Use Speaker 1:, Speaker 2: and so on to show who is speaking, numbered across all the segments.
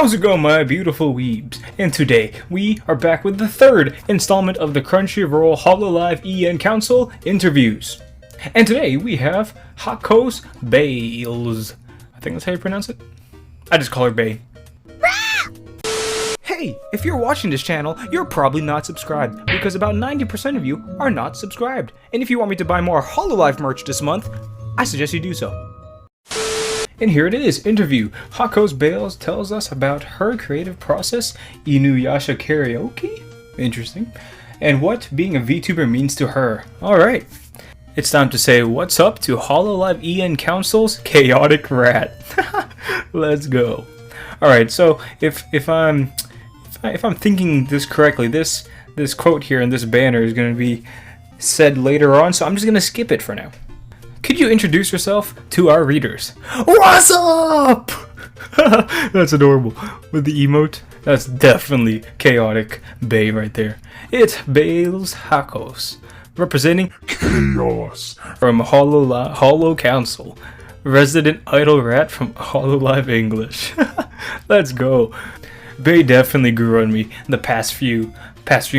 Speaker 1: How's it going, my beautiful weebs? And today we are back with the third installment of the Crunchyroll Hololive EN Council interviews. And today we have HAKOS BAELZ. I think that's how you pronounce it. I just call her Bae. Hey, if you're watching this channel, you're probably not subscribed, because about 90% of you are not subscribed. And if you want me to buy more Hololive merch this month, I suggest you do so. And here it is, interview. HAKOS BAELZ tells us about her creative process, Inuyasha karaoke, interesting, and what being a VTuber means to her. Alright, it's time to say what's up to Hololive EN Council's chaotic rat. Let's go. Alright, so if I'm thinking this correctly, this quote here in this banner is going to be said later on, so I'm just going to skip it for now. Could you introduce yourself to our readers? What's up? That's adorable. With the emote, that's definitely chaotic Bae right there. It's BAELZ HAKOS, representing chaos from Holo Council, resident idol rat from Hololive English. Let's go. Bae definitely grew on me the past few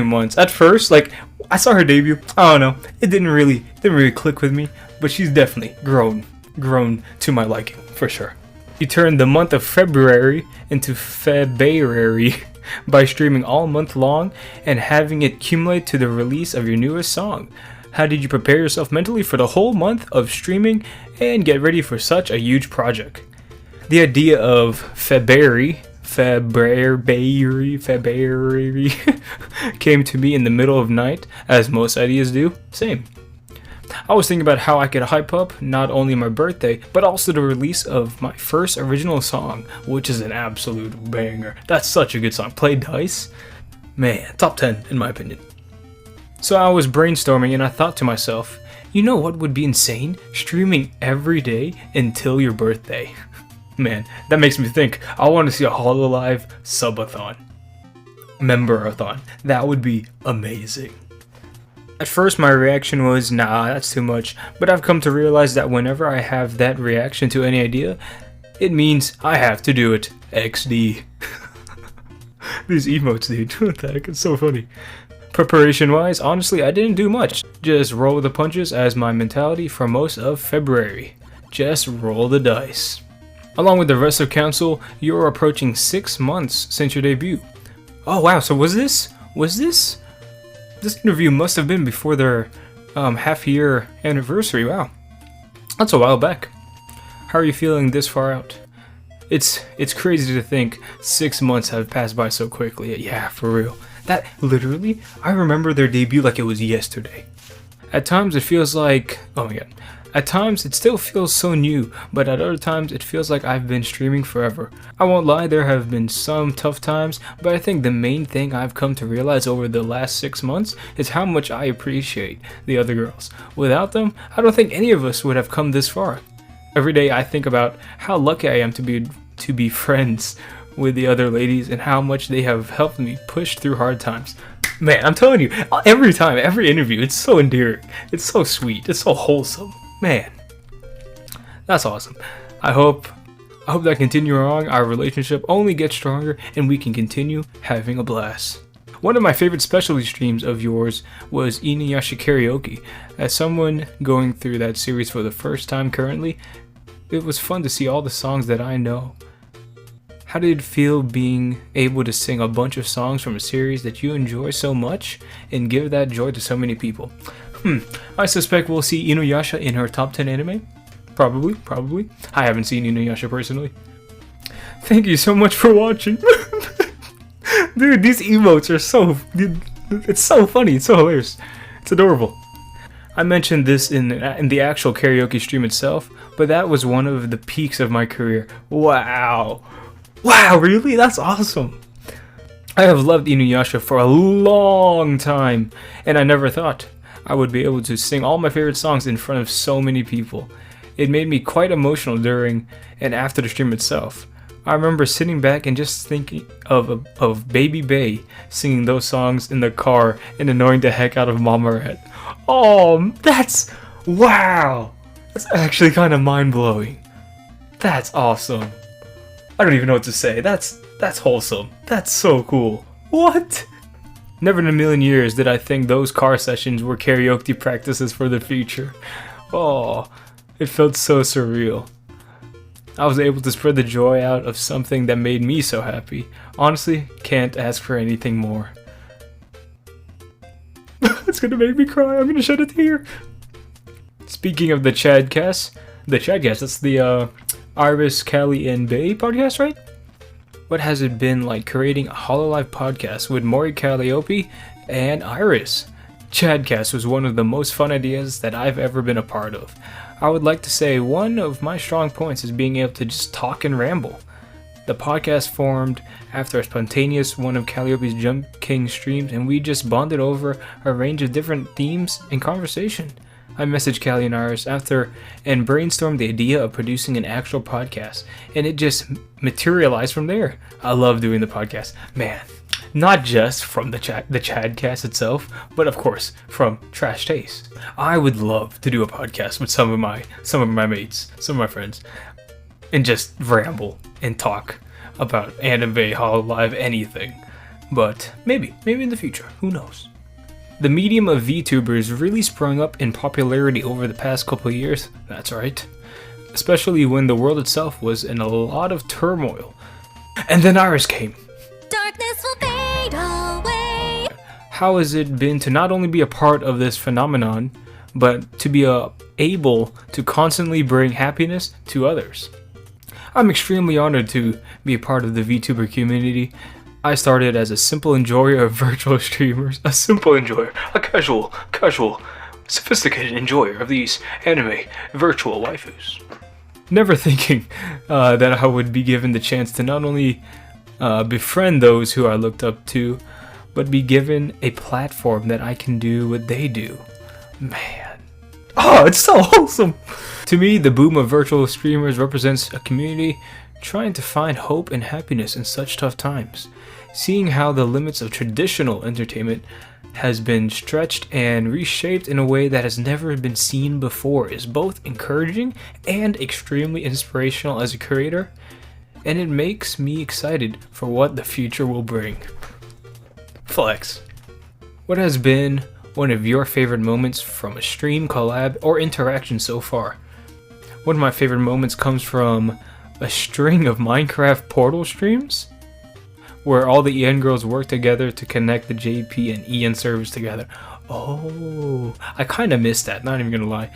Speaker 1: months. At first, like, I saw her debut. I don't know, it didn't really click with me. But she's definitely grown to my liking, for sure. You turned the month of February into February by streaming all month long and having it accumulate to the release of your newest song. How did you prepare yourself mentally for the whole month of streaming and get ready for such a huge project? The idea of February came to me in the middle of night, as most ideas do. Same. I was thinking about how I could hype up not only my birthday, but also the release of my first original song, which is an absolute banger. That's such a good song. Play Dice? Man, top 10 in my opinion. So I was brainstorming and I thought to myself, you know what would be insane? Streaming every day until your birthday. Man, that makes me think I want to see a Hololive subathon. Member-a-thon. That would be amazing. At first my reaction was, nah, that's too much, but I've come to realize that whenever I have that reaction to any idea, it means I have to do it. XD. These emotes, dude, what the heck, it's so funny. Preparation wise, honestly, I didn't do much. Just roll with the punches as my mentality for most of February. Just roll the dice. Along with the rest of Council, you're approaching 6 months since your debut. Oh wow, so was this? This interview must have been before their half-year anniversary. Wow, that's a while back. How are you feeling this far out? It's crazy to think 6 months have passed by so quickly. Yeah, for real. That literally, I remember their debut like it was yesterday. At times it feels like, oh my god. At times it still feels so new, but at other times it feels like I've been streaming forever. I won't lie, there have been some tough times, but I think the main thing I've come to realize over the last 6 months is how much I appreciate the other girls. Without them, I don't think any of us would have come this far. Every day I think about how lucky I am to be friends with the other ladies and how much they have helped me push through hard times. Man, I'm telling you, every time, every interview, it's so endearing, it's so sweet, it's so wholesome. Man, that's awesome. I hope that continuing on, our relationship only gets stronger and we can continue having a blast. One of my favorite specialty streams of yours was Inuyasha karaoke. As someone going through that series for the first time currently, it was fun to see all the songs that I know. How did it feel being able to sing a bunch of songs from a series that you enjoy so much and give that joy to so many people? I suspect we'll see Inuyasha in her top 10 anime. Probably. I haven't seen Inuyasha personally. Thank you so much for watching. Dude, these emotes are so... it's so funny, it's so hilarious. It's adorable. I mentioned this in the actual karaoke stream itself, but that was one of the peaks of my career. Wow, really? That's awesome. I have loved Inuyasha for a long time, and I never thought I would be able to sing all my favorite songs in front of so many people. It made me quite emotional during and after the stream itself. I remember sitting back and just thinking of Baby Bae singing those songs in the car and annoying the heck out of Mama Rat. Oh, wow! That's actually kind of mind-blowing. That's awesome. I don't even know what to say. That's That's wholesome. That's so cool. What? Never in a million years did I think those car sessions were karaoke practices for the future. Oh, it felt so surreal. I was able to spread the joy out of something that made me so happy. Honestly, can't ask for anything more. It's gonna make me cry. I'm gonna shed a tear. Speaking of the Chadcast, that's the Iris, Callie, and Bay podcast, right? What has it been like creating a Hololive podcast with Maury Calliope and Iris? Chadcast was one of the most fun ideas that I've ever been a part of. I would like to say one of my strong points is being able to just talk and ramble. The podcast formed after a spontaneous one of Calliope's Jump King streams, and we just bonded over a range of different themes and conversation. I messaged Callie and Iris after and brainstormed the idea of producing an actual podcast, and it just materialized from there. I love doing the podcast, man. Not just from the Chadcast itself, but of course from Trash Taste. I would love to do a podcast with some of my mates, some of my friends, and just ramble and talk about anime, Hololive, anything. But maybe in the future, who knows? The medium of VTubers really sprung up in popularity over the past couple of years, that's right. Especially when the world itself was in a lot of turmoil. And then Iris came.
Speaker 2: Darkness will fade away.
Speaker 1: How has it been to not only be a part of this phenomenon, but to be able to constantly bring happiness to others? I'm extremely honored to be a part of the VTuber community. I started as a simple enjoyer of virtual streamers, a casual, sophisticated enjoyer of these anime virtual waifus. Never thinking that I would be given the chance to not only befriend those who I looked up to, but be given a platform that I can do what they do. Man. Oh, it's so wholesome! To me, the boom of virtual streamers represents a community trying to find hope and happiness in such tough times. Seeing how the limits of traditional entertainment has been stretched and reshaped in a way that has never been seen before is both encouraging and extremely inspirational as a creator, and it makes me excited for what the future will bring. Flex. What has been one of your favorite moments from a stream, collab, or interaction so far? One of my favorite moments comes from a string of Minecraft Portal streams, where all the EN girls work together to connect the JP and EN servers together. Oh, I kind of missed that, not even gonna lie.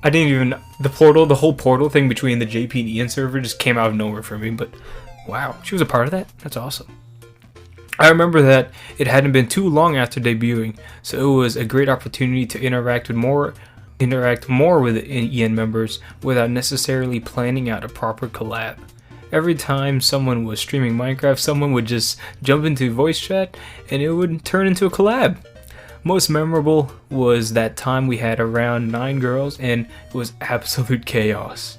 Speaker 1: The whole portal thing between the JP and EN server just came out of nowhere for me, but wow, she was a part of that? That's awesome. I remember that it hadn't been too long after debuting, so it was a great opportunity to interact more with the EN members without necessarily planning out a proper collab. Every time someone was streaming Minecraft, someone would just jump into voice chat and it would turn into a collab. Most memorable was that time we had around 9 girls and it was absolute chaos.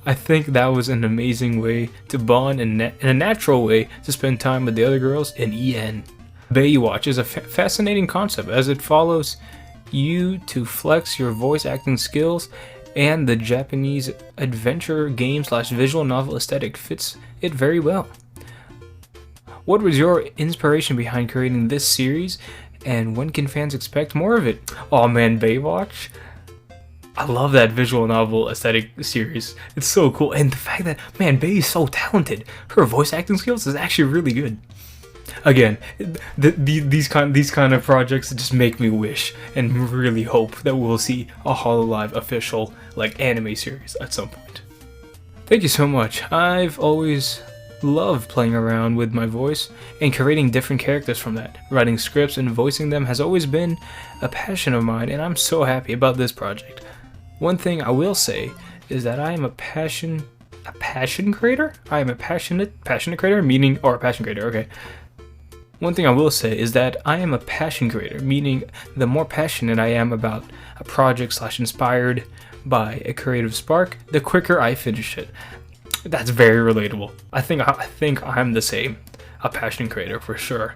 Speaker 1: I think that was an amazing way to bond and a natural way to spend time with the other girls in EN. Baywatch is a fascinating concept as it follows you to flex your voice acting skills, and the Japanese adventure game / visual novel aesthetic fits it very well. What was your inspiration behind creating this series, and when can fans expect more of it? Oh man, Baywatch. I love that visual novel aesthetic series. It's so cool, and the fact that, man, Bay is so talented. Her voice acting skills is actually really good. Again, these kind of projects just make me wish and really hope that we'll see a Hololive official anime series at some point. Thank you so much. I've always loved playing around with my voice and creating different characters from that. Writing scripts and voicing them has always been a passion of mine, and I'm so happy about this project. One thing I will say is that I am a passion creator? I am a passionate creator, okay. One thing I will say is that I am a passion creator, meaning the more passionate I am about a project / inspired by a creative spark, the quicker I finish it. That's very relatable. I think I'm the same, a passion creator for sure.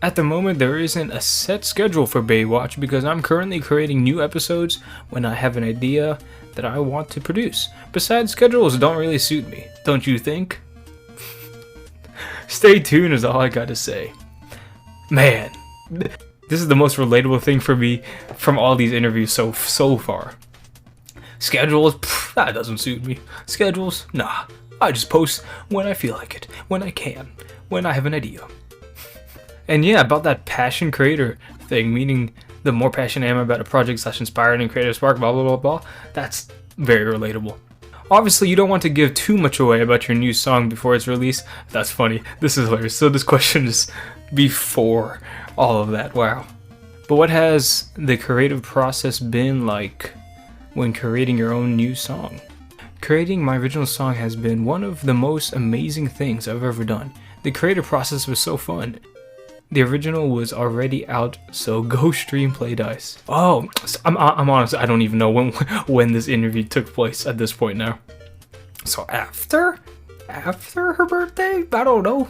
Speaker 1: At the moment, there isn't a set schedule for Baywatch because I'm currently creating new episodes when I have an idea that I want to produce. Besides, schedules don't really suit me, don't you think? Stay tuned is all I gotta say. Man, this is the most relatable thing for me from all these interviews so far. Schedules, that doesn't suit me. Schedules, nah. I just post when I feel like it, when I can, when I have an idea. And yeah, about that passion creator thing, meaning the more passionate I am about a project / inspired and creative spark, blah blah blah blah, that's very relatable. Obviously, you don't want to give too much away about your new song before it's released. That's funny. This is hilarious. So this question is before all of that. Wow. But what has the creative process been like when creating your own new song? Creating my original song has been one of the most amazing things I've ever done. The creative process was so fun. The original was already out, so go stream Play Dice. Oh, I'm honest, I don't even know when this interview took place at this point now. So after her birthday? I don't know.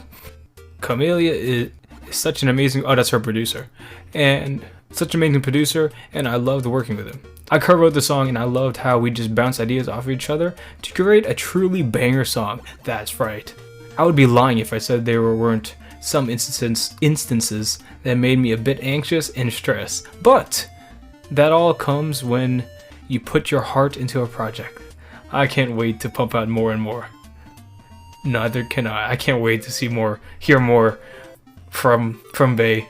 Speaker 1: Camellia is such an amazing, oh, that's her producer. And such an amazing producer, and I loved working with him. I co-wrote the song, and I loved how we just bounced ideas off of each other to create a truly banger song. That's right. I would be lying if I said there weren't some instances that made me a bit anxious and stressed. But that all comes when you put your heart into a project. I can't wait to pump out more and more. Neither can I. I can't wait to see more, hear more from Bae.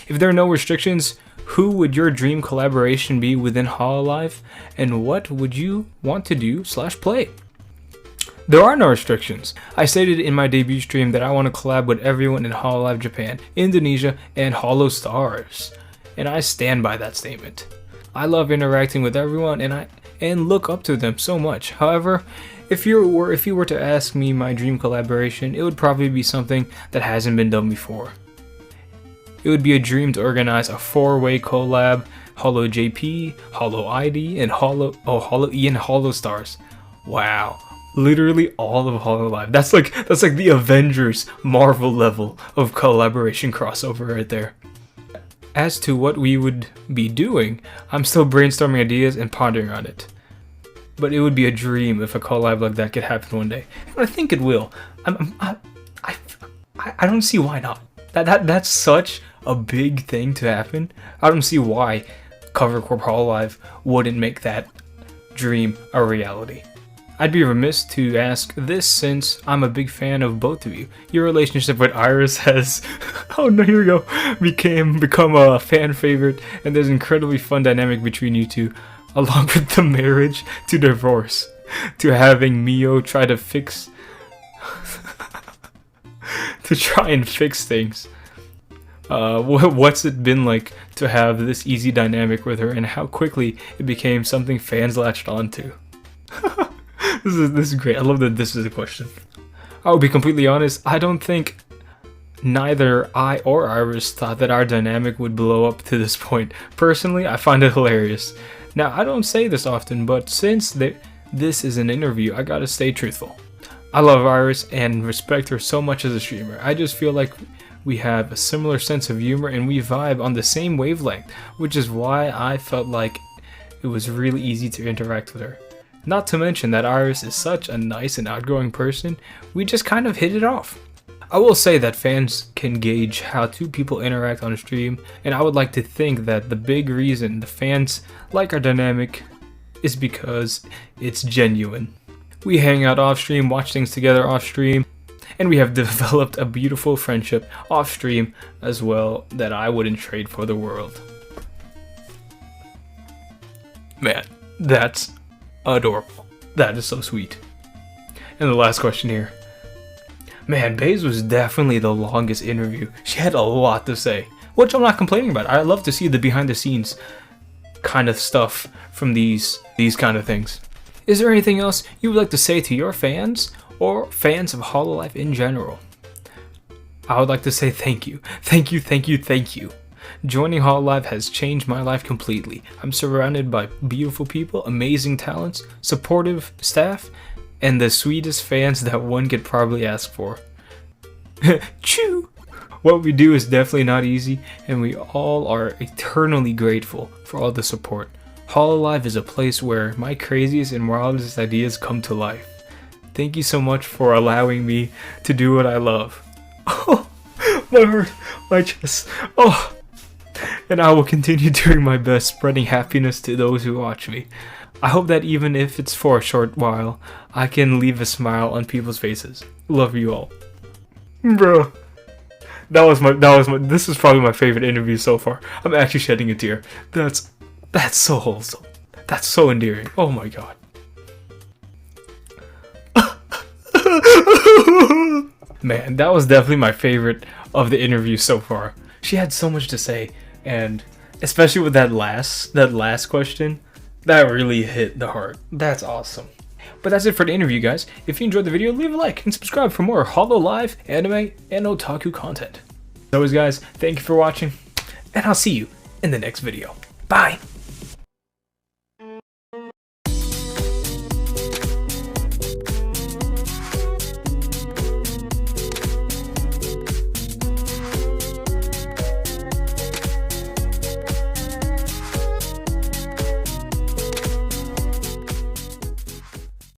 Speaker 1: If there are no restrictions, who would your dream collaboration be within Hololive, and what would you want to do / play? There are no restrictions. I stated in my debut stream that I want to collab with everyone in Hololive Japan, Indonesia, and Holo Stars, and I stand by that statement. I love interacting with everyone, and look up to them so much. However, if you were to ask me my dream collaboration, it would probably be something that hasn't been done before. It would be a dream to organize a 4-way collab: Holo JP, Holo ID, and Holo E and Holo Stars. Wow. Literally all of Hololive. That's like the Avengers Marvel level of collaboration crossover right there. As to what we would be doing, I'm still brainstorming ideas and pondering on it. But it would be a dream if a collab like that could happen one day, and I think it will. I don't see why not. That's such a big thing to happen. I don't see why Cover Corp Hololive wouldn't make that dream a reality. I'd be remiss to ask this since I'm a big fan of both of you. Your relationship with Iris has, oh no, here we go, become a fan favorite, and there's an incredibly fun dynamic between you two, along with the marriage to divorce, to having Mio try to fix, to try and fix things. What's it been like to have this easy dynamic with her, and how quickly it became something fans latched onto? This is great. I love that this is a question. I'll be completely honest, I don't think neither I or Iris thought that our dynamic would blow up to this point. Personally, I find it hilarious. Now, I don't say this often, but since this is an interview, I gotta stay truthful. I love Iris and respect her so much as a streamer. I just feel like we have a similar sense of humor and we vibe on the same wavelength, which is why I felt like it was really easy to interact with her. Not to mention that Iris is such a nice and outgoing person, we just kind of hit it off. I will say that fans can gauge how two people interact on a stream, and I would like to think that the big reason the fans like our dynamic is because it's genuine. We hang out off stream, watch things together off stream, and we have developed a beautiful friendship off stream as well that I wouldn't trade for the world. Man, that's adorable. That is so sweet. And the last question here. Man, Bae's was definitely the longest interview. She had a lot to say, which I'm not complaining about. I love to see the behind the scenes kind of stuff from these kind of things. Is there anything else you would like to say to your fans or fans of Hololive in general? I would like to say thank you. Thank you, thank you, thank you. Joining Hololive has changed my life completely. I'm surrounded by beautiful people, amazing talents, supportive staff, and the sweetest fans that one could probably ask for. Choo! What we do is definitely not easy, and we all are eternally grateful for all the support. Hololive is a place where my craziest and wildest ideas come to life. Thank you so much for allowing me to do what I love. Oh, my heart, my chest. Oh, and I will continue doing my best, spreading happiness to those who watch me. I hope that even if it's for a short while, I can leave a smile on people's faces. Love you all. Bro. This is probably my favorite interview so far. I'm actually shedding a tear. That's so wholesome. That's so endearing. Oh my god. Man, that was definitely my favorite of the interview so far. She had so much to say, and especially with that last question, that really hit the heart. That's awesome. But that's it for the interview, guys. If you enjoyed the video, leave a like and subscribe for more HoloLive, anime, and otaku content. As always, guys, thank you for watching, and I'll see you in the next video. Bye!